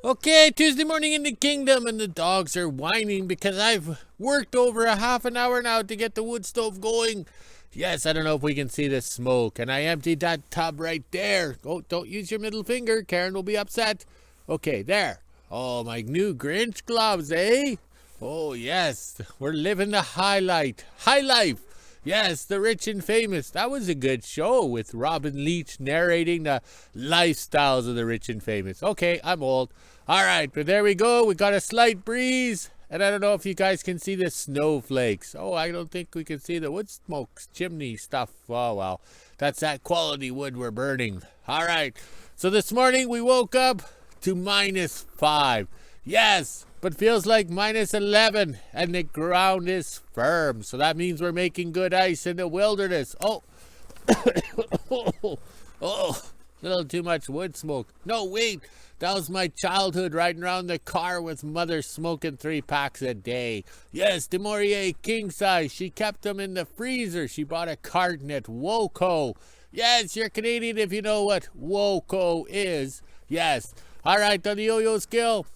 Okay, Tuesday morning in the kingdom, and the dogs are whining because I've worked over a half an hour now to get the wood stove going. Yes, I don't know if we can see the smoke, and I emptied that tub right there. Oh, don't use your middle finger. Karen will be upset. Okay, there. Oh, my new Grinch gloves, eh? Oh, yes, we're living the highlight. High life. Yes, the rich and famous. That was a good show with Robin Leach narrating the lifestyles of the rich and famous. Okay, I'm old. All right, but there we go. We got a slight breeze. And I don't know if you guys can see the snowflakes. Oh, I don't think we can see the wood smoke chimney stuff. Oh, well, that's that quality wood we're burning. All right, so this morning we woke up to -5. Yes, but feels like -11, and the ground is firm. So that means we're making good ice in the wilderness. Oh, oh, a little too much wood smoke. No, wait, that was my childhood riding around the car with mother smoking 3 packs a day. Yes, Demorier king size. She kept them in the freezer. She bought a carton at WOCO. Yes, you're Canadian if you know what WOCO is. Yes. All right, on the yo-yo scale,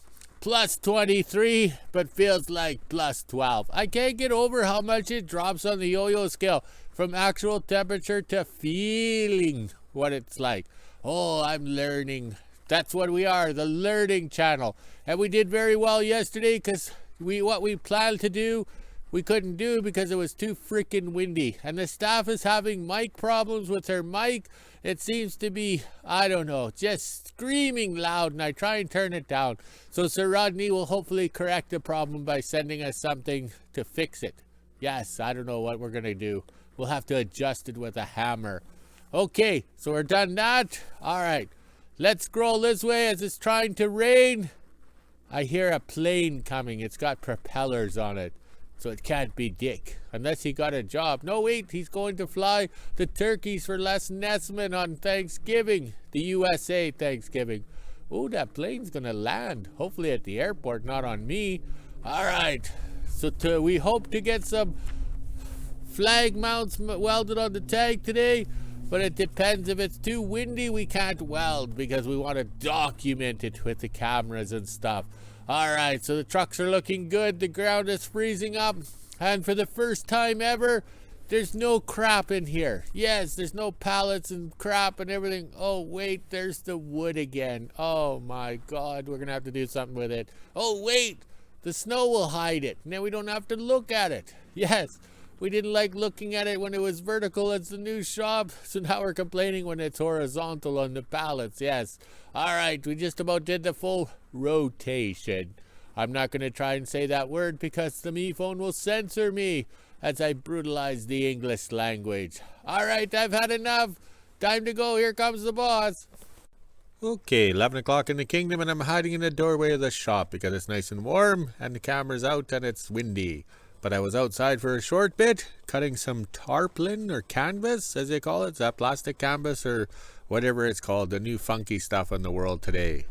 +23, but feels like +12. I can't get over how much it drops on the yo-yo scale from actual temperature to feeling what it's like. Oh, I'm learning. That's what we are, the learning channel. And we did very well yesterday because what we planned to do, we couldn't do because it was too freaking windy. And the staff is having mic problems with their mic. It seems to be, I don't know, just screaming loud, and I try and turn it down. So Sir Rodney will hopefully correct the problem by sending us something to fix it. Yes, I don't know what we're going to do. We'll have to adjust it with a hammer. Okay, so we're done that. All right, let's scroll this way as it's trying to rain. I hear a plane coming. It's got propellers on it. So it can't be Dick, unless he got a job. No, wait, he's going to fly the turkeys for Les Nessman on Thanksgiving, the USA Thanksgiving. Oh, that plane's going to land, hopefully at the airport, not on me. All right, so we hope to get some flag mounts welded on the tank today, but it depends. If it's too windy, we can't weld because we want to document it with the cameras and stuff. All right, so the trucks are looking good. The ground is freezing up. And for the first time ever, there's no crap in here. Yes, there's no pallets and crap and everything. Oh, wait, there's the wood again. Oh, my God, we're going to have to do something with it. Oh, wait, the snow will hide it. Now we don't have to look at it. Yes, we didn't like looking at it when it was vertical. It's the new shop. So now we're complaining when it's horizontal on the pallets. Yes. All right, we just about did the full rotation. I'm not going to try and say that word because the me phone will censor me as I brutalize the English language. All right, I've had enough. Time to go. Here comes the boss. Okay, 11 o'clock in the kingdom, and I'm hiding in the doorway of the shop because it's nice and warm and the camera's out and it's windy. But I was outside for a short bit, cutting some tarpaulin or canvas, as they call it. Is that plastic canvas or whatever it's called, the new funky stuff in the world today.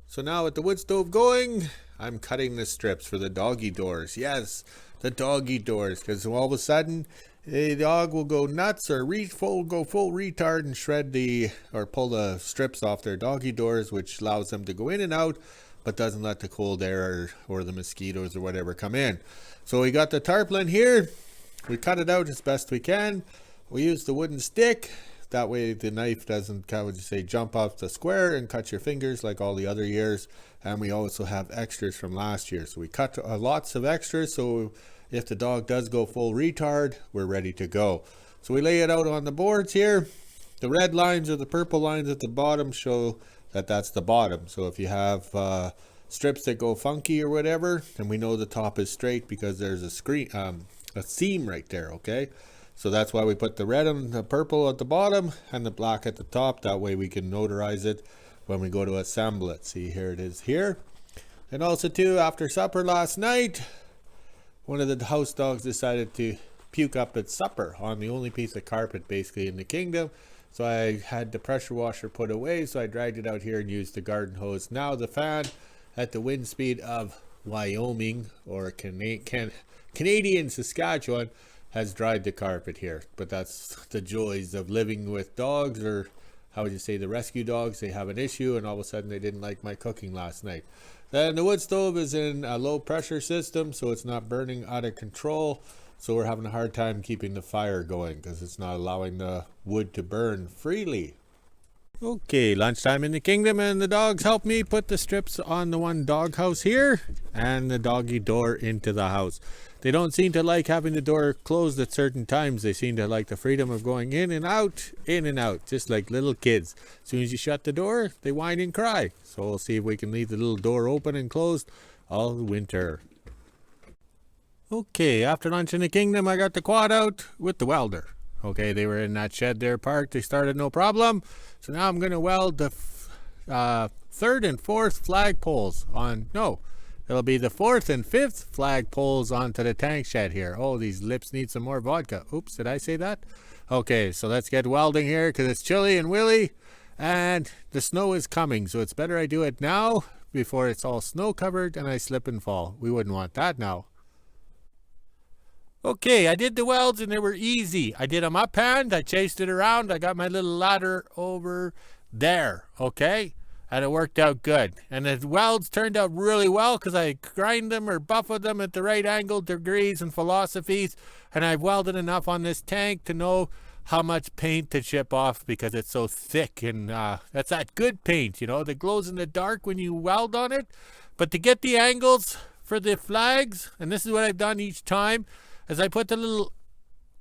So now with the wood stove going, I'm cutting the strips for the doggy doors. Yes, the doggy doors, because all of a sudden a dog will go nuts or go full retard and shred or pull the strips off their doggy doors, which allows them to go in and out, but doesn't let the cold air or the mosquitoes or whatever come in. So we got the tarpaulin here. We cut it out as best we can. We use the wooden stick. That way the knife doesn't, how would you say, jump off the square and cut your fingers like all the other years. And we also have extras from last year. So we cut lots of extras. So if the dog does go full retard, we're ready to go. So we lay it out on the boards here. The red lines or the purple lines at the bottom show that that's the bottom. So if you have strips that go funky or whatever, and we know the top is straight because there's a seam right there, okay? So that's why we put the red and the purple at the bottom and the black at the top. That way we can notarize it when we go to assemble it. See, here it is here. And also too, after supper last night, one of the house dogs decided to puke up its supper on the only piece of carpet basically in the kingdom. So I had the pressure washer put away, so I dragged it out here and used the garden hose. Now the fan at the wind speed of Wyoming or Canadian Saskatchewan has dried the carpet here. But that's the joys of living with dogs or how would you say, the rescue dogs, they have an issue, and all of a sudden they didn't like my cooking last night. Then the wood stove is in a low pressure system, so it's not burning out of control. So we're having a hard time keeping the fire going because it's not allowing the wood to burn freely. Okay, lunchtime in the kingdom, and the dogs help me put the strips on the one dog house here and the doggy door into the house. They don't seem to like having the door closed at certain times. They seem to like the freedom of going in and out, just like little kids. As soon as you shut the door, they whine and cry. So we'll see if we can leave the little door open and closed all winter. Okay, after lunch in the kingdom, I got the quad out with the welder. Okay, they were in that shed there parked. They started no problem. So now I'm going to weld the third and fourth flag poles on, no, it'll be the fourth and fifth flag poles onto the tank shed here. Oh, these lips need some more vodka. Oops, did I say that? Okay, so let's get welding here because it's chilly and willy and the snow is coming. So it's better I do it now before it's all snow covered and I slip and fall. We wouldn't want that now. Okay, I did the welds and they were easy. I did them uphand, I chased it around, I got my little ladder over there, okay? And it worked out good. And the welds turned out really well because I grind them or buffeted them at the right angle, degrees, and philosophies. And I've welded enough on this tank to know how much paint to chip off because it's so thick. And that's that good paint, you know, that glows in the dark when you weld on it. But to get the angles for the flags, and this is what I've done each time, as I put the little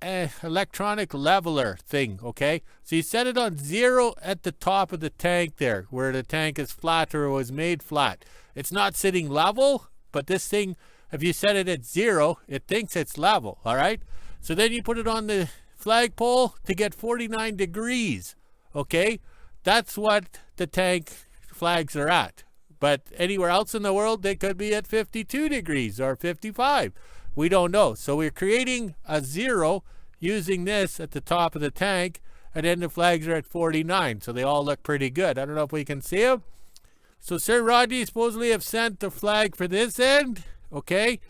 electronic leveler thing, okay? So you set it on 0 at the top of the tank there, where the tank is flat or was made flat. It's not sitting level, but this thing, if you set it at 0, it thinks it's level, all right? So then you put it on the flagpole to get 49 degrees, okay? That's what the tank flags are at. But anywhere else in the world, they could be at 52 degrees or 55. We don't know. So we're creating a 0 using this at the top of the tank, and then the flags are at 49. So they all look pretty good. I don't know if we can see them. So Sir Rodney supposedly have sent the flag for this end, okay?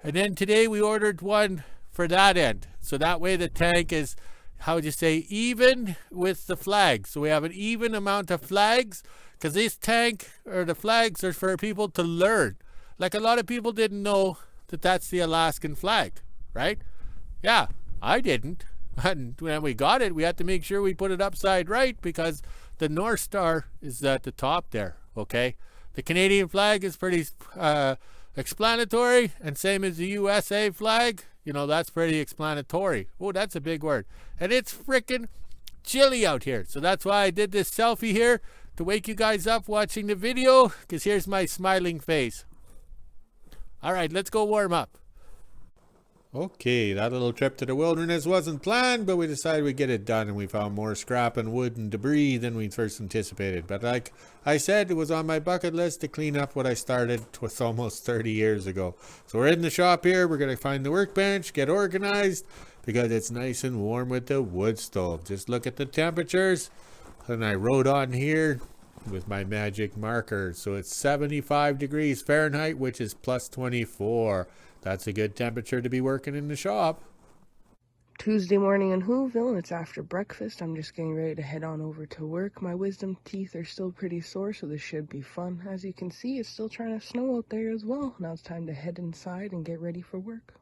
And then today we ordered one for that end. So that way the tank is, how would you say, even with the flags. So we have an even amount of flags because this tank or the flags are for people to learn. Like a lot of people didn't know that that's the Alaskan flag, right? Yeah, I didn't. And when we got it, we had to make sure we put it upside right because the North Star is at the top there, okay? The Canadian flag is pretty explanatory, and same as the USA flag, you know, that's pretty explanatory. Oh, that's a big word. And it's freaking chilly out here. So that's why I did this selfie here to wake you guys up watching the video, because here's my smiling face. All right, let's go warm up. Okay, that little trip to the wilderness wasn't planned, but we decided we'd get it done, and we found more scrap and wood and debris than we first anticipated. But like I said, it was on my bucket list to clean up what I started with almost 30 years ago. So we're in the shop here. We're going to find the workbench, get organized, because it's nice and warm with the wood stove. Just look at the temperatures. And I wrote on here with my magic marker. So it's 75 degrees Fahrenheit, which is plus 24. That's a good temperature to be working in the shop. Tuesday morning in WHO-ville, and it's after breakfast. I'm just getting ready to head on over to work. My wisdom teeth are still pretty sore, so this should be fun. As you can see, it's still trying to snow out there as well. Now it's time to head inside and get ready for work.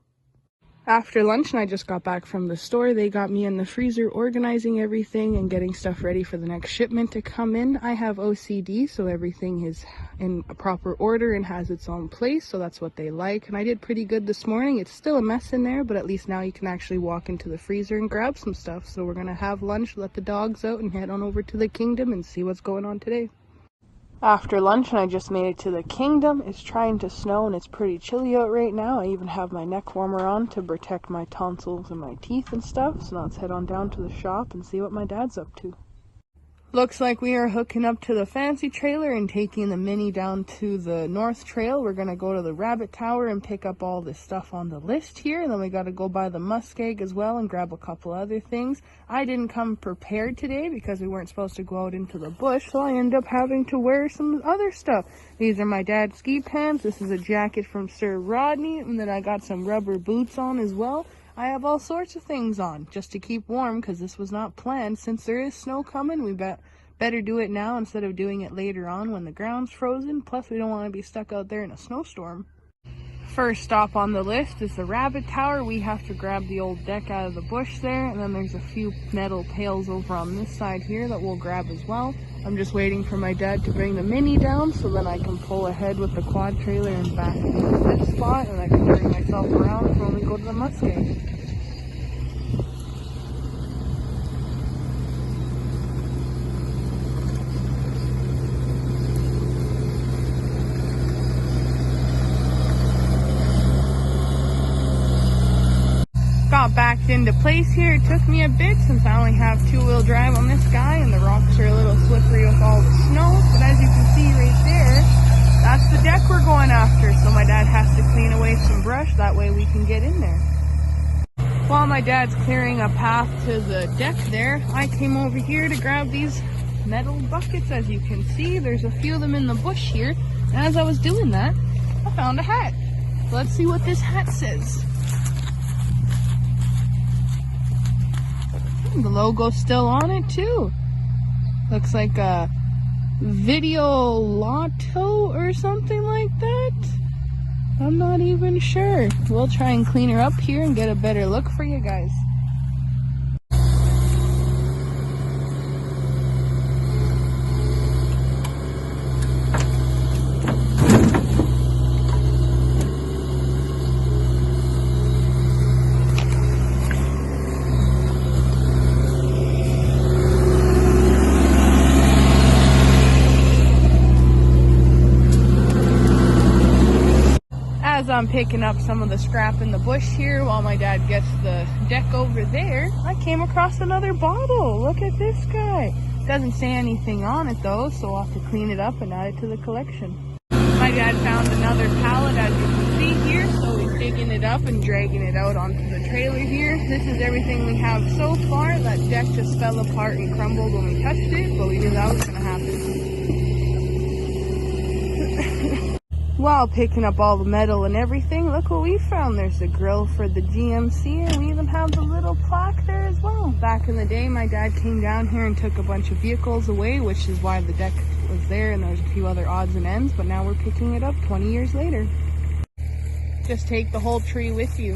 After lunch, and I just got back from the store, they got me in the freezer organizing everything and getting stuff ready for the next shipment to come in. I have OCD, so everything is in a proper order and has its own place, so that's what they like. And I did pretty good this morning. It's still a mess in there, but at least now you can actually walk into the freezer and grab some stuff. So we're going to have lunch, let the dogs out, and head on over to the kingdom and see what's going on today. After lunch, and I just made it to the kingdom. It's trying to snow and it's pretty chilly out right now. I even have my neck warmer on to protect my tonsils and my teeth and stuff. So now let's head on down to the shop and see what my dad's up to. Looks like we are hooking up to the fancy trailer and taking the mini down to the North Trail. We're going to go to the Rabbit Tower and pick up all this stuff on the list here. And then we got to go by the Muskeg as well and grab a couple other things. I didn't come prepared today because we weren't supposed to go out into the bush, so I ended up having to wear some other stuff. These are my dad's ski pants. This is a jacket from Sir Rodney, and then I got some rubber boots on as well. I have all sorts of things on just to keep warm because this was not planned. Since there is snow coming, we better Better do it now instead of doing it later on when the ground's frozen. Plus, we don't want to be stuck out there in a snowstorm. First stop on the list is the rabbit tower. We have to grab the old deck out of the bush there, and then there's a few metal pails over on this side here that we'll grab as well. I'm just waiting for my dad to bring the Mini down so then I can pull ahead with the quad trailer and back into this spot, and I can bring myself around when we go to the Muskeg. Got backed into place here. It took me a bit since I only have two-wheel drive on this guy and the rocks are a little slippery with all the snow, but as you can see right there, that's the deck we're going after, so my dad has to clean away some brush, that way we can get in there. While my dad's clearing a path to the deck there, I came over here to grab these metal buckets. As you can see, there's a few of them in the bush here, and as I was doing that, I found a hat. Let's see what this hat says. The logo's still on it too. Looks like a Video Lotto or something like that. I'm not even sure. We'll try and clean her up here and get a better look for you guys. As I'm picking up some of the scrap in the bush here while my dad gets the deck over there, I came across another bottle. Look at this guy. Doesn't say anything on it though, so I'll have to clean it up and add it to the collection. My dad found another pallet, as you can see here, so he's digging it up and dragging it out onto the trailer here. This is everything we have so far. That deck just fell apart and crumbled when we touched it, but we knew that was going to happen. While picking up all the metal and everything, look what we found. There's a grill for the GMC, and we even have the little plaque there as well. Back in the day, my dad came down here and took a bunch of vehicles away, which is why the deck was there, and there's a few other odds and ends, but now we're picking it up 20 years later. Just take the whole tree with you.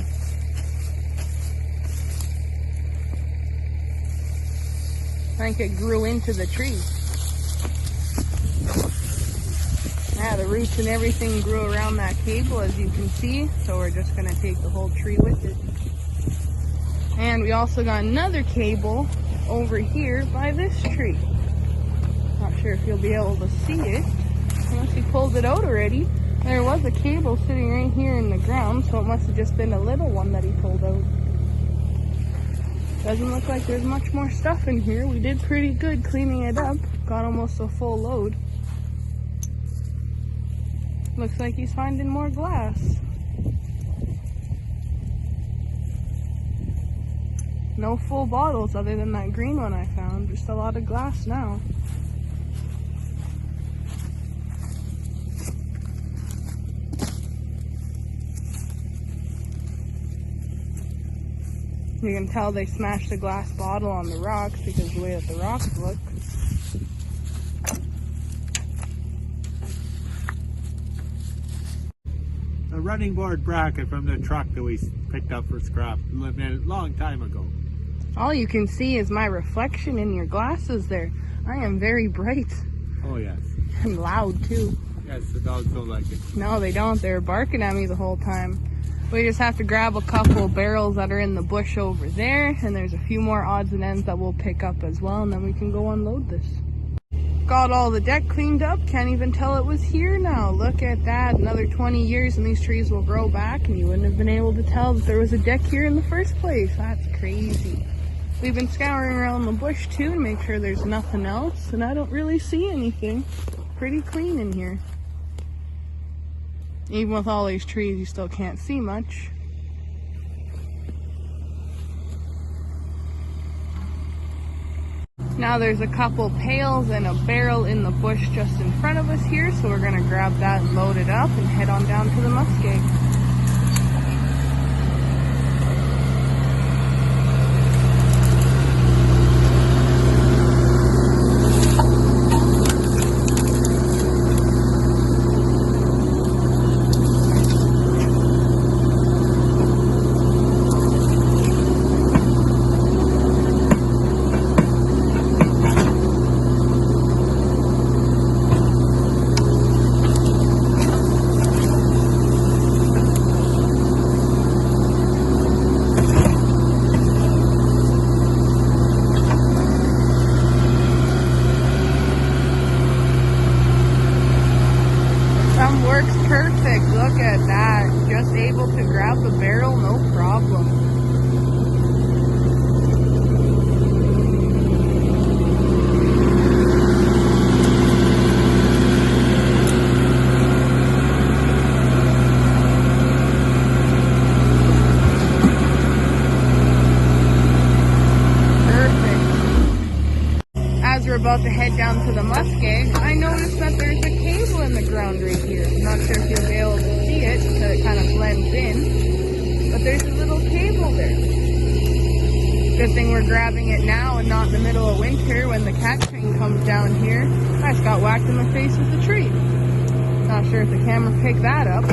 I think it grew into the tree. Yeah, the roots and everything grew around that cable, as you can see, so we're just going to take the whole tree with it. And we also got another cable over here by this tree. Not sure if you'll be able to see it, unless he pulled it out already. There was a cable sitting right here in the ground, so it must have just been a little one that he pulled out. Doesn't look like there's much more stuff in here. We did pretty good cleaning it up, got almost a full load. Looks like he's finding more glass. No full bottles other than that green one I found. Just a lot of glass now. You can tell they smashed the glass bottle on the rocks because the way that the rocks look. A running board bracket from the truck that we picked up for scrap a long time ago. All you can see is my reflection in your glasses there. I am very bright. Oh yes. And loud too. Yes, the dogs don't like it. No, they don't. They're barking at me the whole time. We just have to grab a couple barrels that are in the bush over there, and there's a few more odds and ends that we'll pick up as well, and then we can go unload this. Got all the deck cleaned up. Can't even tell it was here now. Look at that. Another 20 years and these trees will grow back and you wouldn't have been able to tell that there was a deck here in the first place. That's crazy. We've been scouring around the bush too to make sure there's nothing else, and I don't really see anything. Pretty clean in here. Even with all these trees, you still can't see much. Now there's a couple pails and a barrel in the bush just in front of us here, so we're going to grab that and load it up and head on down to the Muskeg. works perfect. Look at that. Just able to grab the barrel, no problem. We're about to head down to the Muskeg. I noticed that there's a cable in the ground right here. I'm not sure if you'll be able to see it because it kind of blends in, but there's a little cable there. Good thing we're grabbing it now and not in the middle of winter when the cat train comes down here. I just got whacked in the face with the tree. Not sure if the camera picked that up.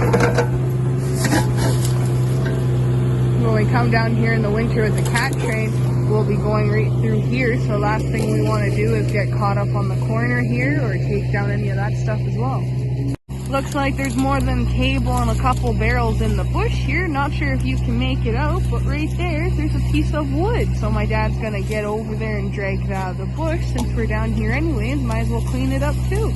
When we come down here in the winter with the cat train, we'll be going right through here, so last thing we want to do is get caught up on the corner here or take down any of that stuff as well. Looks like there's more than cable and a couple barrels in the bush here. Not sure if you can make it out, but right there's a piece of wood. So my dad's gonna get over there and drag it out of the bush. Since we're down here anyways, might as well clean it up too.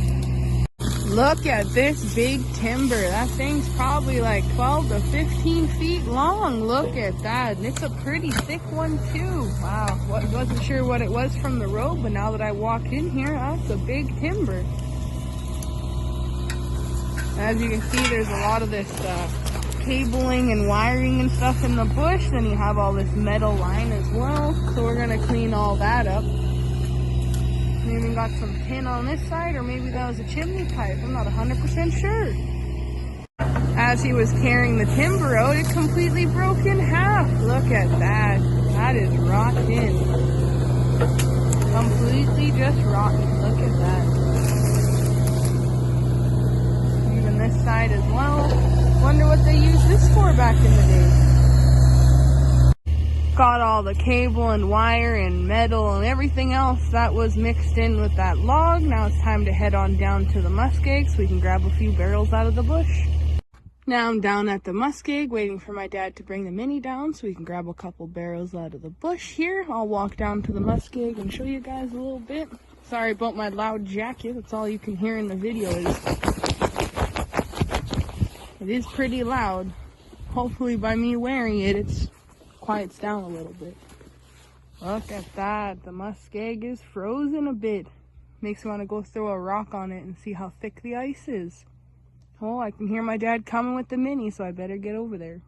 Look at this big timber. That thing's probably like 12 to 15 feet long. Look at that. And it's a pretty thick one too. Wow. Wasn't sure what it was from the road, but now that I walked in here, that's a big timber. As you can see, there's a lot of this cabling and wiring and stuff in the bush. Then you have all this metal line as well. So we're going to clean all that up. We even got some tin on this side, or maybe that was a chimney pipe. I'm not 100% sure. As he was carrying the timber out, it completely broke in half. Look at that. That is rotten. Completely just rotten. Look at that. Even this side as well. Wonder what they used this for back in the day. Got all the cable and wire and metal and everything else that was mixed in with that log. Now it's time to head on down to the Muskeg so we can grab a few barrels out of the bush. Now I'm down at the Muskeg waiting for my dad to bring the mini down so we can grab a couple barrels out of the bush here. I'll walk down to the Muskeg and show you guys a little bit. Sorry about my loud jacket. That's all you can hear in the video. It is pretty loud. Hopefully by me wearing it, it's quiets down a little bit. Look at that. The Muskeg is frozen a bit. Makes me want to go throw a rock on it and see how thick the ice is. Oh, I can hear my dad coming with the mini, so I better get over there.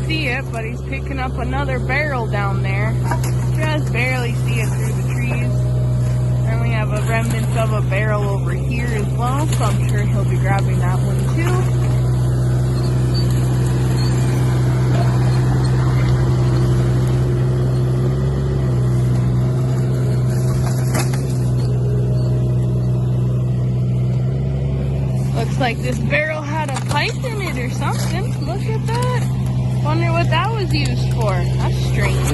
See it, but he's picking up another barrel down there. Just barely see it through the trees. And we have a remnant of a barrel over here as well, so I'm sure he'll be grabbing that one too. Looks like this barrel had a pipe in it or something. Look at that. Wonder what that was used for. That's strange.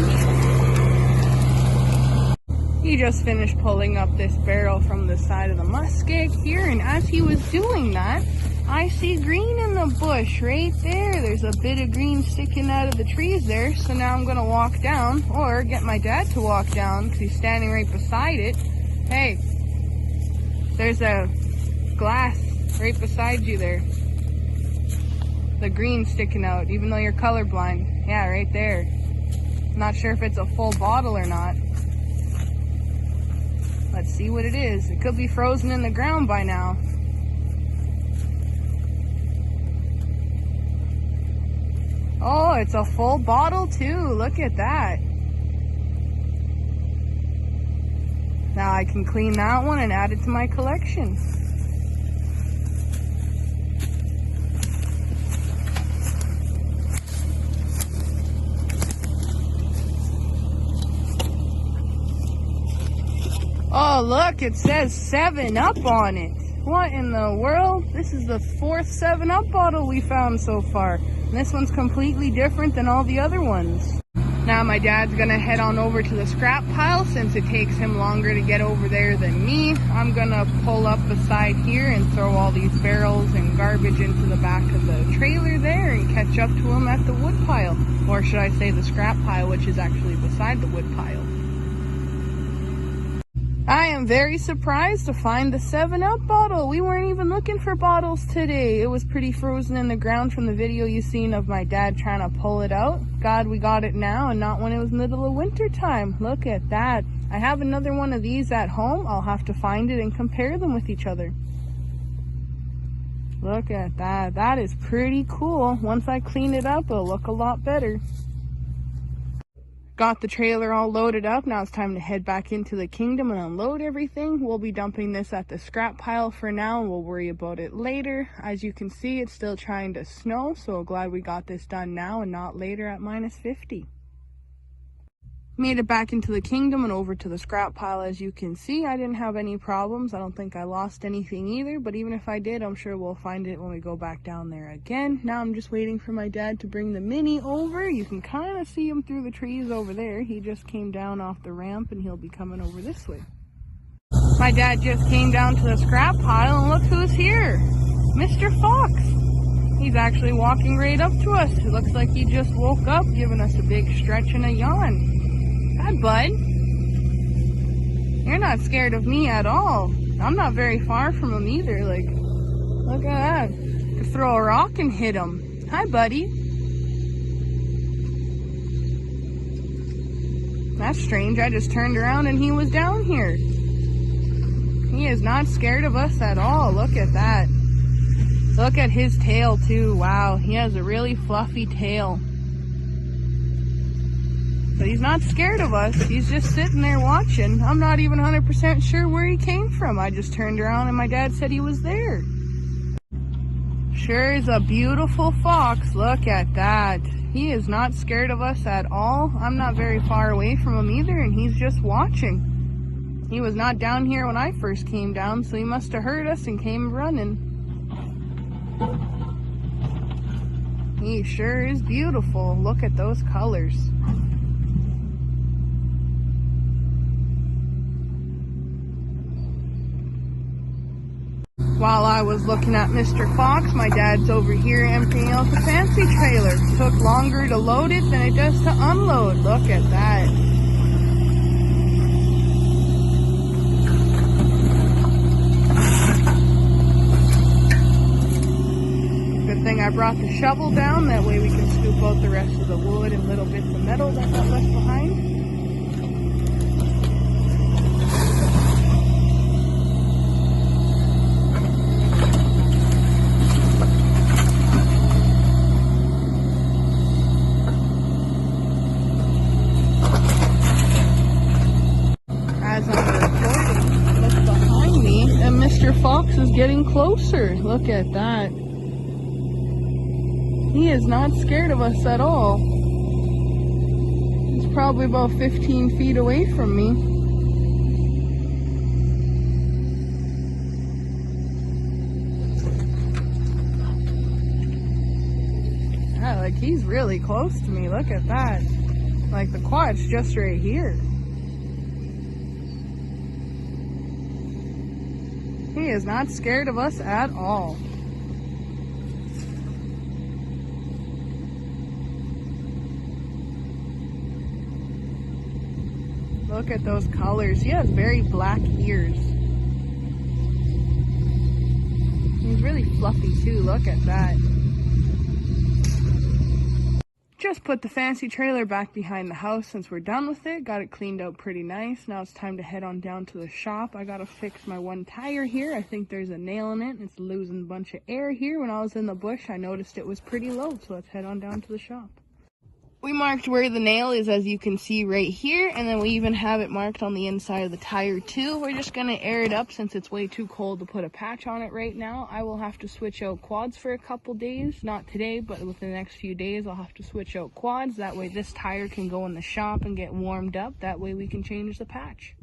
He just finished pulling up this barrel from the side of the Muskeg here, and as he was doing that, I see green in the bush right there. There's a bit of green sticking out of the trees there, so now I'm gonna walk down, or get my dad to walk down, because he's standing right beside it. Hey, there's a glass right beside you there. The green sticking out, even though you're colorblind. Yeah, right there. Not sure if it's a full bottle or not. Let's see what it is. It could be frozen in the ground by now. Oh, it's a full bottle too. Look at that. Now I can clean that one and add it to my collection. Oh, look, it says 7-Up on it. What in the world? This is the 4th 7-Up bottle we found so far. This one's completely different than all the other ones. Now my dad's gonna head on over to the scrap pile since it takes him longer to get over there than me. I'm gonna pull up beside here and throw all these barrels and garbage into the back of the trailer there and catch up to him at the wood pile. Or should I say the scrap pile, which is actually beside the wood pile. I am very surprised to find the 7-Up bottle. We weren't even looking for bottles today. It was pretty frozen in the ground from the video you seen of my dad trying to pull it out. God, we got it now and not when it was middle of winter time. Look at that. I have another one of these at home. I'll have to find it and compare them with each other. Look at that. That is pretty cool. Once I clean it up, it'll look a lot better. Got the trailer all loaded up. Now it's time to head back into the kingdom and unload everything. We'll be dumping this at the scrap pile for now and we'll worry about it later. As you can see, it's still trying to snow, so glad we got this done now and not later at -50. Made it back into the kingdom and over to the scrap pile. As you can see, I didn't have any problems. I don't think I lost anything either, but even if I did, I'm sure we'll find it when we go back down there again. Now I'm just waiting for my dad to bring the Mini over. You can kind of see him through the trees over there. He just came down off the ramp and he'll be coming over this way. My dad just came down to the scrap pile and look who's here. Mr. Fox. He's actually walking right up to us. It looks like he just woke up, giving us a big stretch and a yawn. Hi, bud. You're not scared of me at all. I'm not very far from him either. Like, look at that. Could throw a rock and hit him. Hi, buddy. That's strange. I just turned around and he was down here. He is not scared of us at all. Look at that. Look at his tail too. Wow, he has a really fluffy tail. But he's not scared of us. He's just sitting there watching. I'm not even 100% sure where he came from. I just turned around and my dad said he was there. Sure is a beautiful fox. Look at that. He is not scared of us at all. I'm not very far away from him either, and he's just watching. He was not down here when I first came down, so he must have heard us and came running. He sure is beautiful. Look at those colors. While I was looking at Mr. Fox, my dad's over here emptying out the fancy trailer. It took longer to load it than it does to unload. Look at that. Good thing I brought the shovel down. That way we can scoop out the rest of the wood and little bits of metal that got left behind. Mr. Fox is getting closer. Look at that. He is not scared of us at all. He's probably about 15 feet away from me. Yeah, like he's really close to me. Look at that. Like the quad's just right here. He is not scared of us at all. Look at those colors. He has very black ears. He's really fluffy too. Look at that. Just put the fancy trailer back behind the house since we're done with it. Got it cleaned out pretty nice. Now it's time to head on down to the shop. I gotta fix my one tire here. I think there's a nail in it. It's losing a bunch of air here. When I was in the bush, I noticed it was pretty low. So let's head on down to the shop. We marked where the nail is, as you can see right here, and then we even have it marked on the inside of the tire too. We're just going to air it up since it's way too cold to put a patch on it right now. I will have to switch out quads for a couple days. Not today, but within the next few days I'll have to switch out quads. That way this tire can go in the shop and get warmed up. That way we can change the patch.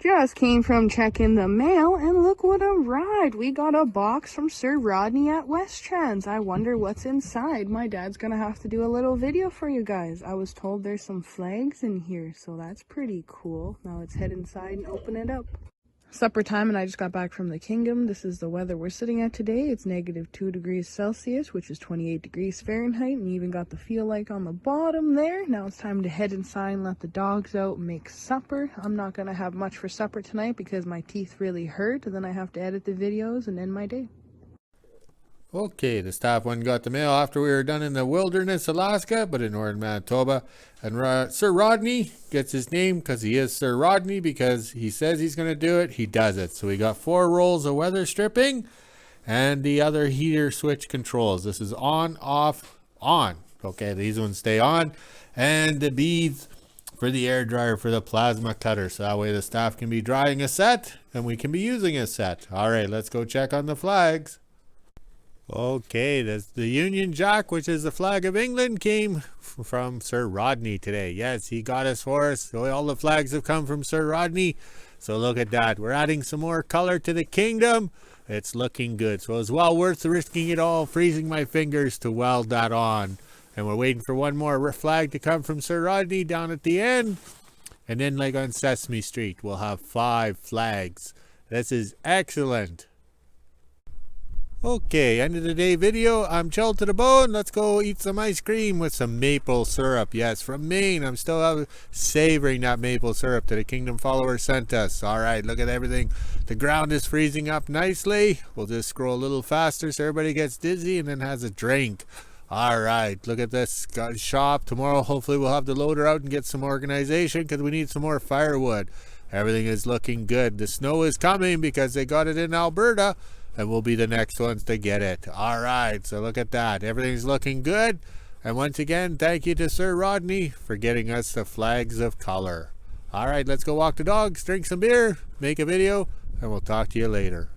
Just came from checking the mail, and look what arrived. We got a box from Sir Rodney at West Trans. I wonder what's inside. My dad's gonna have to do a little video for you guys. I was told there's some flags in here, so that's pretty cool. Now let's head inside and open it up. Supper time, and I just got back from the kingdom. This is the weather we're sitting at today. It's -2 degrees Celsius, which is 28 degrees Fahrenheit, and you even got the feel like on the bottom there. Now it's time to head inside and let the dogs out and make supper. I'm not going to have much for supper tonight because my teeth really hurt, and then I have to edit the videos and end my day. Okay, the staff went and got the mail after we were done in the wilderness, Alaska, but in Northern Manitoba. And Sir Rodney gets his name because he is Sir Rodney, because he says he's going to do it, he does it. So we got 4 rolls of weather stripping and the other heater switch controls. This is on, off, on. Okay, these ones stay on. And the beads for the air dryer for the plasma cutter. So that way the staff can be drying a set and we can be using a set. All right, let's go check on the flags. Okay, that's the Union Jack, which is the flag of England, came from Sir Rodney today. Yes, he got us for us. So all the flags have come from Sir Rodney. So look at that. We're adding some more color to the kingdom. It's looking good. So it's well worth risking it all, freezing my fingers to weld that on. And we're waiting for one more flag to come from Sir Rodney down at the end. And then like on Sesame Street, we'll have 5 flags. This is excellent. Okay, end of the day video. I'm chilled to the bone. Let's go eat some ice cream with some maple syrup. Yes, from Maine. I'm still savoring that maple syrup that a Kingdom follower sent us. All right, look at everything. The ground is freezing up nicely. We'll just scroll a little faster so everybody gets dizzy and then has a drink. All right, look at this shop. Tomorrow, hopefully, we'll have the loader out and get some organization because we need some more firewood. Everything is looking good. The snow is coming because they got it in Alberta. And we'll be the next ones to get it. All right, so look at that. Everything's looking good. And once again, thank you to Sir Rodney for getting us the flags of color. All right, let's go walk the dogs, drink some beer, make a video, and we'll talk to you later.